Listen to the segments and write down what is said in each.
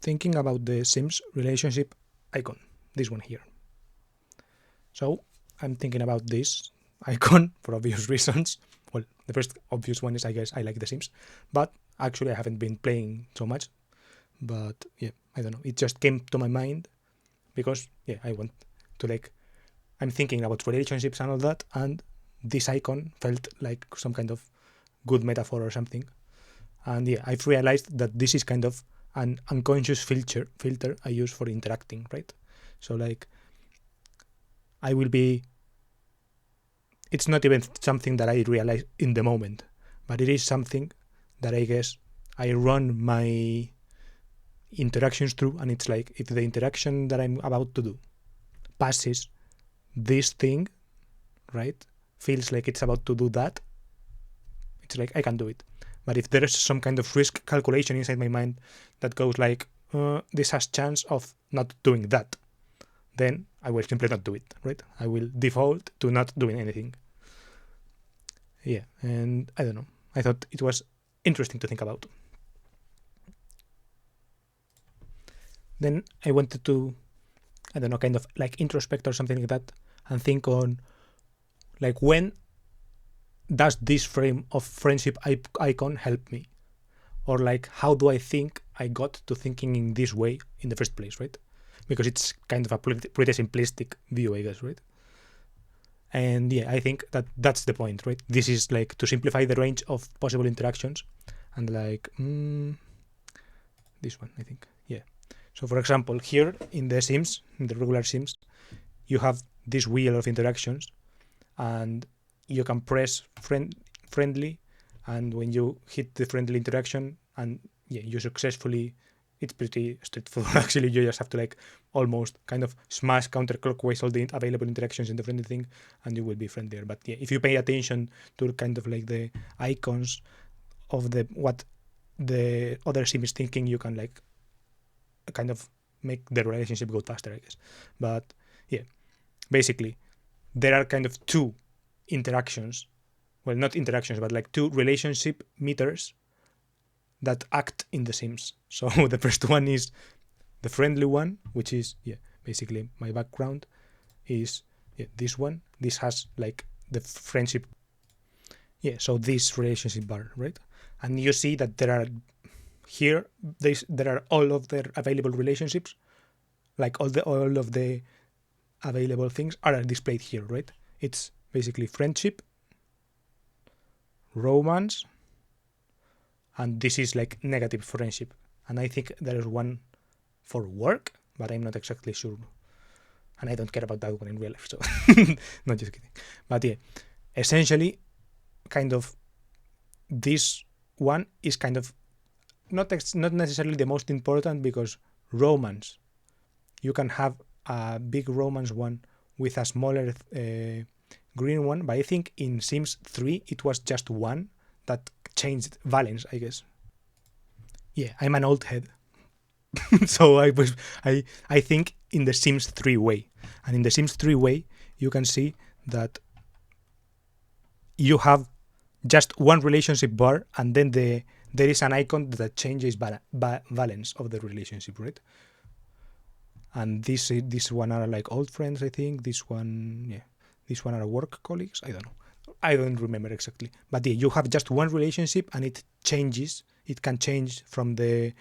thinking about the Sims relationship icon, this one here. So I'm thinking about this icon for obvious reasons. Well, the first obvious one is I guess I like The Sims, but actually I haven't been playing so much. But yeah, I don't know. It just came to my mind because yeah, I want to like, I'm thinking about relationships and all that, and this icon felt like some kind of good metaphor or something. And yeah, I've realized that this is kind of an unconscious filter I use for interacting, right? So like, I will be. It's not even something that I realize in the moment, but it is something that I guess I run my interactions through, and it's like if the interaction that I'm about to do passes this thing, right? Feels like it's about to do that. It's like I can do it. But if there is some kind of risk calculation inside my mind that goes like, this has chance of not doing that, then I will simply not do it, right? I will default to not doing anything. Yeah, and I don't know. I thought it was interesting to think about. Then I wanted to, I don't know, kind of like introspect or something like that and think on like when does this frame of friendship icon help me? Or like how do I think I got to thinking in this way in the first place, right? Because it's kind of a pretty simplistic view, I guess, right? And yeah, I think that that's the point, right? This is like to simplify the range of possible interactions and like this one, I think. Yeah. So for example, here in the Sims, in the regular Sims, you have this wheel of interactions and you can press friendly, and when you hit the friendly interaction and yeah, you successfully, it's pretty straightforward actually. You just have to like almost kind of smash counterclockwise all the available interactions in the friendly thing and you will be friendlier. But yeah, if you pay attention to kind of like the icons of the what the other sim is thinking, you can like kind of make the relationship go faster, I guess. But yeah, basically there are kind of two interactions, well, not interactions, but like two relationship meters that act in the Sims. So the first one is the friendly one, which is yeah, basically my background is yeah, this one. This has like the friendship. Yeah, so this relationship bar, right? And you see that there are here there are all of the available relationships, like all of the available things are displayed here, right? It's basically friendship, romance, and this is like negative friendship. And I think there is one for work, but I'm not exactly sure. And I don't care about that one in real life, so not just kidding. But yeah, essentially, kind of this one is kind of not necessarily the most important, because romance, you can have a big romance one with a smaller green one, but I think in Sims 3 it was just one that changed valence, I guess. Yeah, I'm an old head. So I think in the Sims 3 way. And in the Sims 3 way, you can see that you have just one relationship bar, and then there is an icon that changes valence of the relationship, right? And this one are like old friends, I think. This one are work colleagues. I don't know. I don't remember exactly. But yeah, you have just one relationship and it changes. It can change from the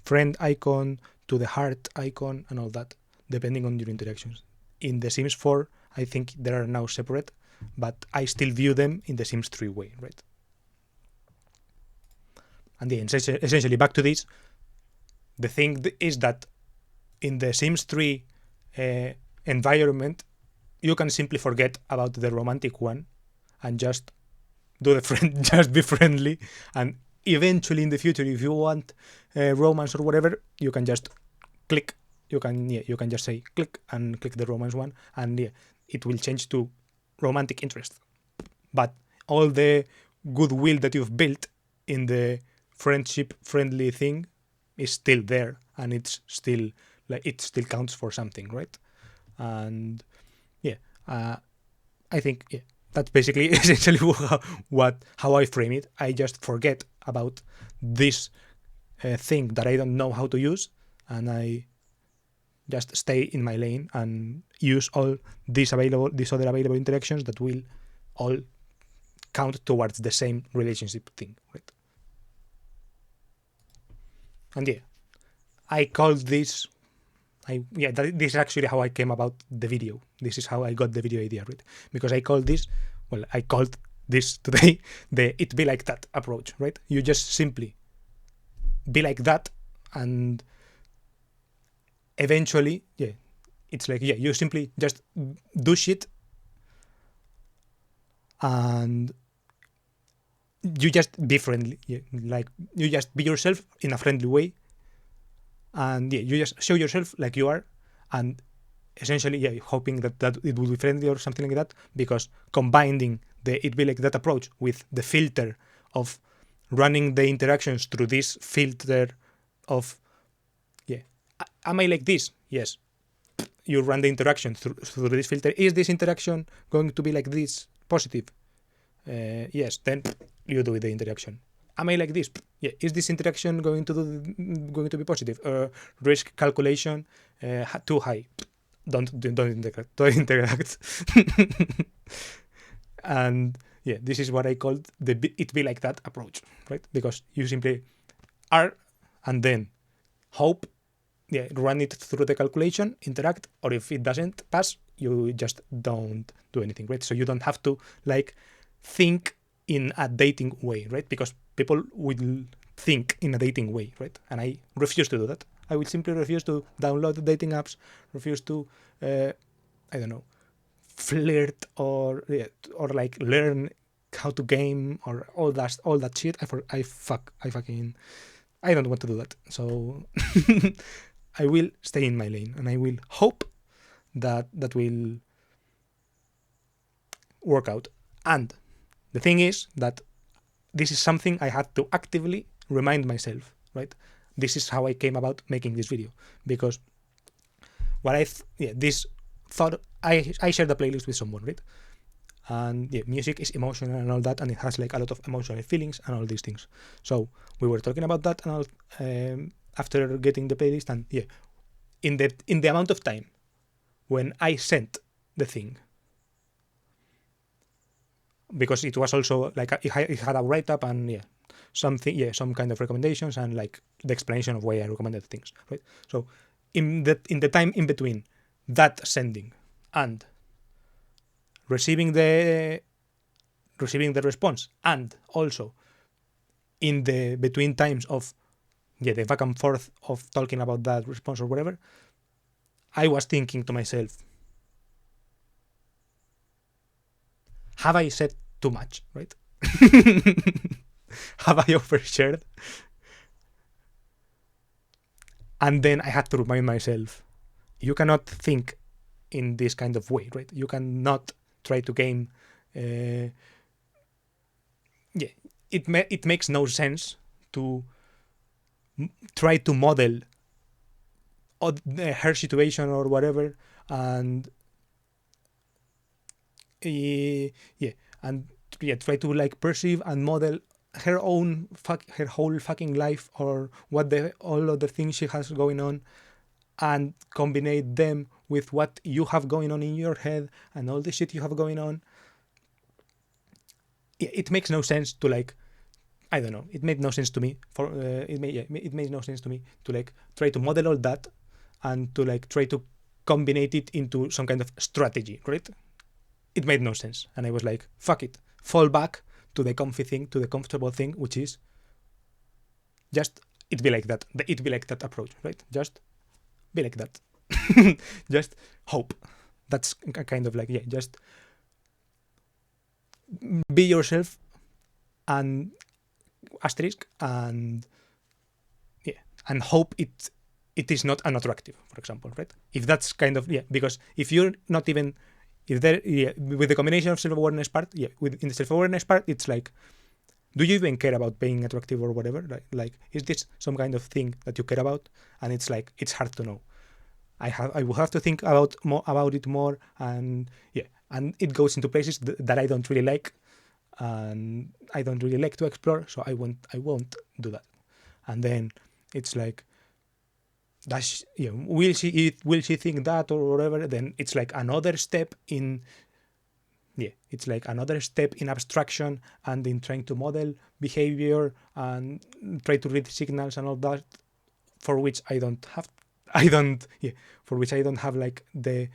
friend icon to the heart icon and all that, depending on your interactions. In The Sims 4, I think they are now separate, but I still view them in The Sims 3 way, right? And yeah, essentially back to this, the thing is that in the Sims 3 environment, you can simply forget about the romantic one and just do the friend, just be friendly. And eventually in the future, if you want romance or whatever, you can just click. You can just say click and click the romance one, and yeah, it will change to romantic interest. But all the goodwill that you've built in the friendship friendly thing is still there, and it's still like it still counts for something, right? And yeah, I think yeah, that's basically essentially how I frame it. I just forget about this thing that I don't know how to use, and I just stay in my lane and use all these other available interactions that will all count towards the same relationship thing, right? And yeah, I called this. This is actually how I came about the video. This is how I got the video idea, right? Because I called this today the "it be like that" approach, right? You just simply be like that, and eventually, it's like, you simply just do shit, and you just be friendly, like you just be yourself in a friendly way, and you just show yourself like you are, and essentially, hoping that it will be friendly or something like that, because combining the "it be like that" approach with the filter of running the interactions through this filter of, am I like this? Yes. You run the interaction through this filter. Is this interaction going to be like this positive? Yes. Then you do the interaction. Am I like this? Yeah. Is this interaction going to be positive? Risk calculation too high. Don't interact. Don't interact. And this is what I called the "it be like that" approach, right? Because you simply are, and then hope, run it through the calculation, interact, or if it doesn't pass, you just don't do anything, right? So you don't have to like think in a dating way, right? Because people will think in a dating way, right? And I refuse to do that. I will simply refuse to download the dating apps, refuse to, I don't know, flirt or like learn how to game or all that shit. I don't want to do that. So I will stay in my lane, and I will hope that will work out. And the thing is that this is something I had to actively remind myself, right? This is how I came about making this video, because this thought, I shared the playlist with someone, right? And music is emotional and all that, and it has like a lot of emotional feelings and all these things. So we were talking about that, and all, after getting the playlist, and in the amount of time when I sent the thing, because it was also like it had a write up and something, some kind of recommendations and like the explanation of why I recommended things, right? So in the time in between that sending and receiving the response, and also in the between times of the back and forth of talking about that response or whatever, I was thinking to myself, have I said too much, right? Have I overshared? And then I had to remind myself, you cannot think in this kind of way, right? You cannot try to game. It makes no sense to try to model her situation or whatever, and try to like perceive and model her whole fucking life, or all of the things she has going on, and combine them with what you have going on in your head and all the shit you have going on. It makes no sense to like, I don't know. It made no sense to me. It made no sense to me to like try to model all that and to like try to combine it into some kind of strategy, right? It made no sense, and I was like, fuck it, fall back to the comfy thing, to the comfortable thing, which is just it be like that. The "it be like that" approach, right? Just be like that. Just hope. That's a kind of like, just be yourself, and asterisk, and and hope it is not unattractive, for example, right? If that's kind of, because if you're not even, if there, with the combination of self-awareness part, in the self-awareness part, it's like, do you even care about being attractive or whatever? Like, is this some kind of thing that you care about? And it's like, it's hard to know. I will have to think about it more, and and it goes into places that I don't really like, and I don't really like to explore, so I won't do that. And then it's like, does will she think that or whatever, then it's like another step in it's like another step in abstraction and in trying to model behavior and try to read signals and all that, for which I don't have for which I don't have like the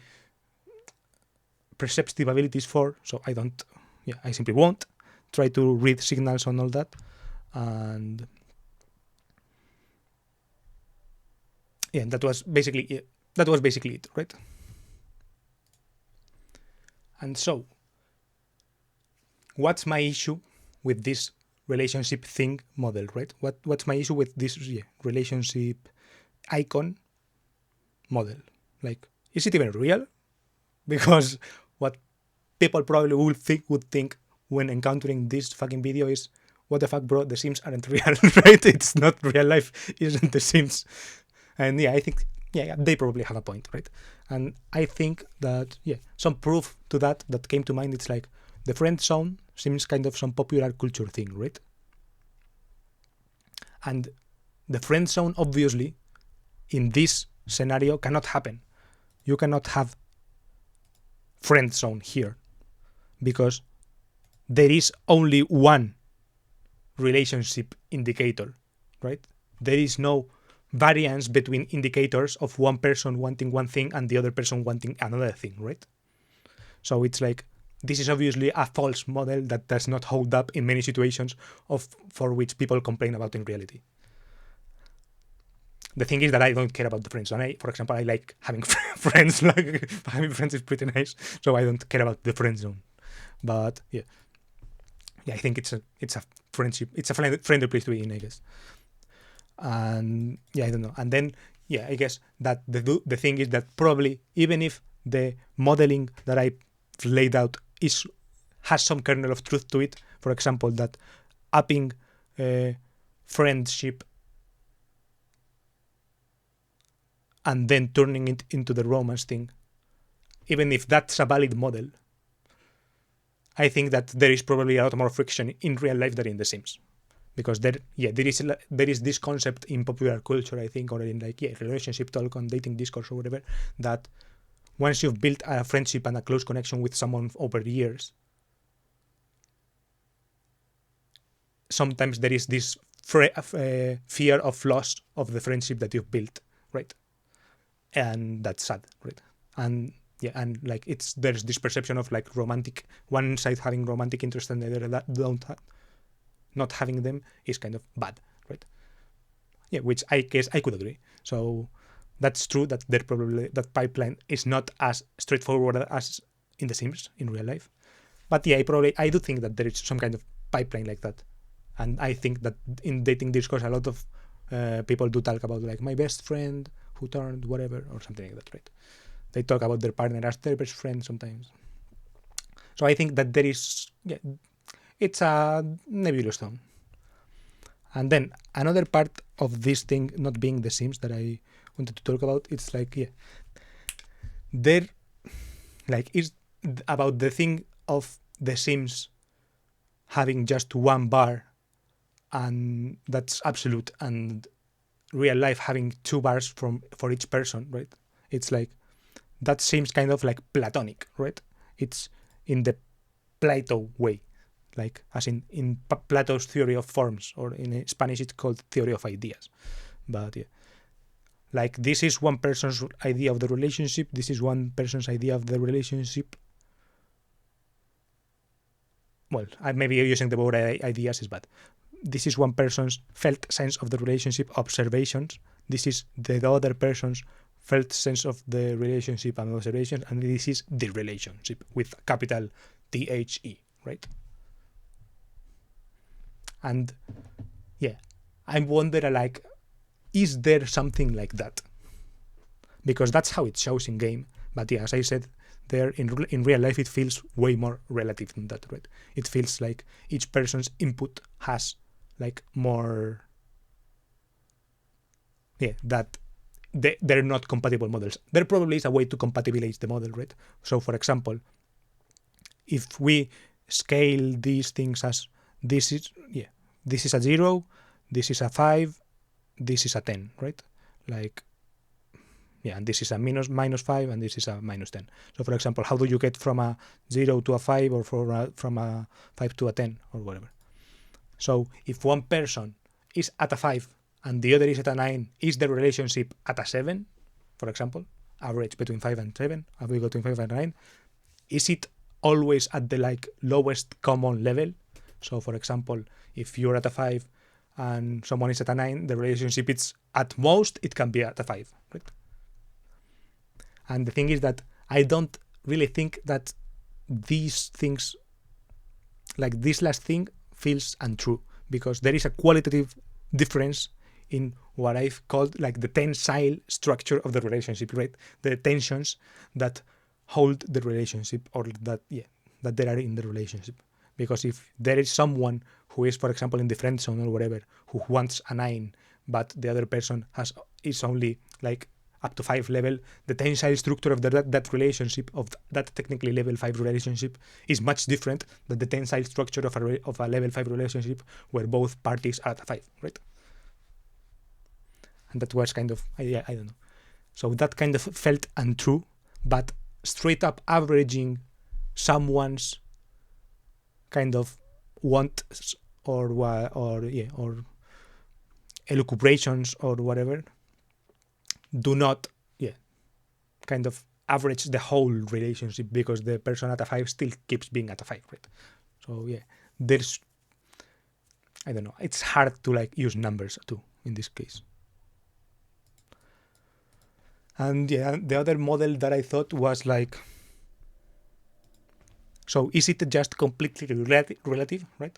perceptive abilities for, so I simply won't try to read signals and all that. And that was basically it, right? And so what's my issue with this relationship thing model, right? What's my issue with this relationship icon model? Like, is it even real? Because what people probably would think when encountering this fucking video is, what the fuck, bro, the Sims aren't real, right? It's not real life, isn't the Sims. And I think they probably have a point, right? And I think that some proof to that came to mind. It's like the friend zone seems kind of some popular culture thing, right? And the friend zone, obviously, in this scenario cannot happen. You cannot have friend zone here because there is only one relationship indicator, right? There is no variance between indicators of one person wanting one thing and the other person wanting another thing, right? So it's like, this is obviously a false model that does not hold up in many situations for which people complain about in reality. The thing is that I don't care about the friend zone. For example, I like having friends. Like, having friends is pretty nice, so I don't care about the friend zone. But I think it's a friendship. It's a friendly place to be in, I guess. And I don't know. And then I guess that the thing is that probably even if the modeling that I laid out has some kernel of truth to it, for example, that upping friendship and then turning it into the romance thing, even if that's a valid model, I think that there is probably a lot more friction in real life than in The Sims. Because there is this concept in popular culture, I think, or in relationship talk on dating discourse or whatever, that once you've built a friendship and a close connection with someone over years, sometimes there is this fear of loss of the friendship that you've built, right? And that's sad, right? And and like there's this perception of like romantic, one side having romantic interest and the other that don't not having them is kind of bad, right? Which I guess I could agree. So that's true that that pipeline is not as straightforward as in The Sims in real life. But I do think that there is some kind of pipeline like that. And I think that in dating discourse, a lot of people do talk about like my best friend who turned whatever or something like that, right? They talk about their partner as their best friend sometimes. So I think that there is, it's a nebulous zone. And then another part of this thing not being The Sims that I wanted to talk about, it's like, there, like, is about the thing of The Sims having just one bar and that's absolute, and real life having two bars for each person, right? It's like, that seems kind of like platonic, right? It's in the Plato way, like as in Plato's theory of forms, or in Spanish it's called theory of ideas. But like this is one person's idea of the relationship, this is one person's idea of the relationship. Well, maybe using the word ideas is bad. This is one person's felt sense of the relationship, observations. This is the other person's felt sense of the relationship and observations, and this is the relationship with capital THE, right? And I wonder, like, is there something like that? Because that's how it shows in game. But as I said, there in real life, it feels way more relative than that, right? It feels like each person's input has like more, that they're not compatible models. There probably is a way to compatibilize the model, right? So, for example, if we scale these things as this is a 0, this is a 5, this is a 10, right? Like Yeah, and this is a minus 5, and this is a minus 10. So for example, how do you get from a 0 to a 5, or from a 5 to a 10, or whatever? So if one person is at a 5 and the other is at a 9, is the relationship at a 7, for example, average between 5 and 7, average between 5 and 9, is it always at the like lowest common level? So for example, if you're at a 5 and someone is at a 9, the relationship it's at most it can be at a 5, right? And the thing is that I don't really think that these things, like this last thing, feels untrue, because there is a qualitative difference in what I've called like the tensile structure of the relationship, right? The tensions that hold the relationship, or that there are in the relationship. Because if there is someone who is, for example, in the friend zone or whatever, who wants a 9, but the other person is only like up to 5 level, the tensile structure of that relationship, of that technically level 5 relationship, is much different than the tensile structure of a level 5 relationship where both parties are at a 5, right? And that was kind of, I don't know. So that kind of felt untrue, but straight up averaging someone's kind of wants or elucubrations or whatever do not kind of average the whole relationship, because the person at a 5 still keeps being at a 5, right? So there's, I don't know, it's hard to like use numbers too in this case. And the other model that I thought was like, so is it just completely relative, right?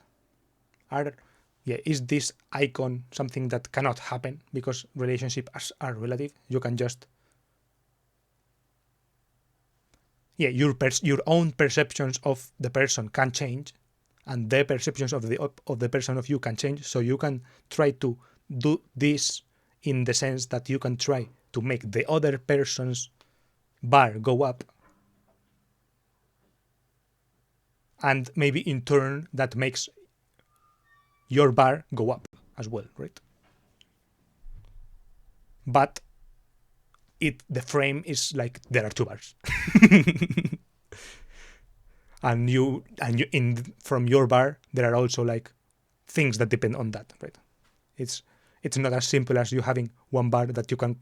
Is this icon something that cannot happen because relationships are relative? You can just your own perceptions of the person can change, and the perceptions of the person of you can change. So you can try to do this in the sense that you can try to make the other person's bar go up, and maybe in turn that makes your bar go up as well, right? But the frame is like there are 2 bars. and you from your bar there are also like things that depend on that, right? It's not as simple as you having one bar that you can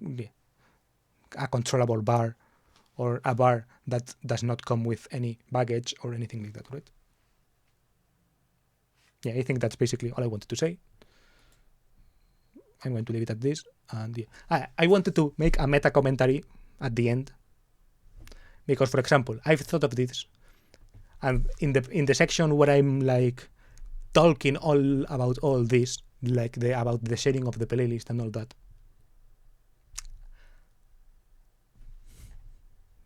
a controllable bar, or a bar that does not come with any baggage or anything like that, right? I think that's basically all I wanted to say. I'm going to leave it at this. And I wanted to make a meta commentary at the end, because, for example, I've thought of this, and in the section where I'm like talking all about all this, like about the sharing of the playlist and all that.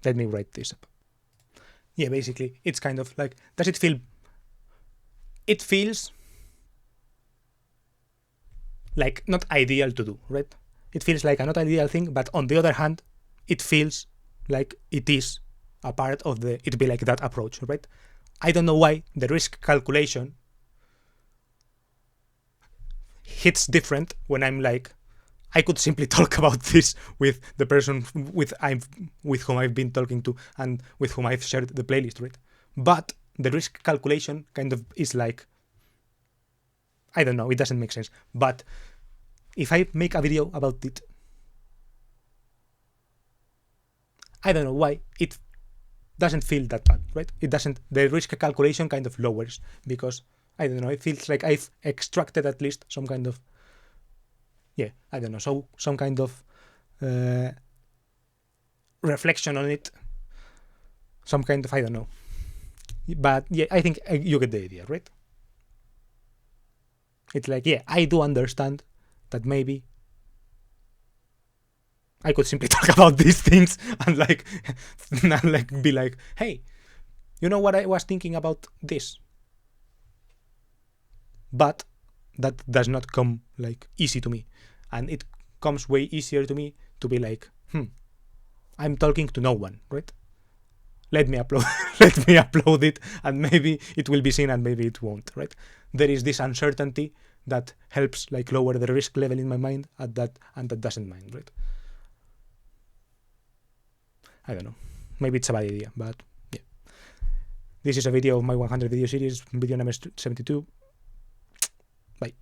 Let me write this up. Basically, it's kind of like, does it feel? It feels like not ideal to do, right? It feels like a not ideal thing, but on the other hand, it feels like it is a part of it be like that approach, right? I don't know why the risk calculation hits different when I'm like, I could simply talk about this with the person with whom I've been talking to and with whom I've shared the playlist, right? But the risk calculation kind of is like, I don't know, it doesn't make sense. But if I make a video about it, I don't know why it doesn't feel that bad, right? It doesn't, the risk calculation kind of lowers, because I don't know, it feels like I've extracted at least some kind of, I don't know, so some kind of reflection on it, some kind of, I don't know. But I think you get the idea, right? It's like, I do understand that maybe I could simply talk about these things and like be like, hey, you know what I was thinking about this? But that does not come like easy to me. And it comes way easier to me to be like, I'm talking to no one, right? Let me upload it, and maybe it will be seen and maybe it won't, right? There is this uncertainty that helps like lower the risk level in my mind at that, and that doesn't mind, right? I don't know. Maybe it's a bad idea, but yeah. This is a video of my 100 video series, video number 72. Bye.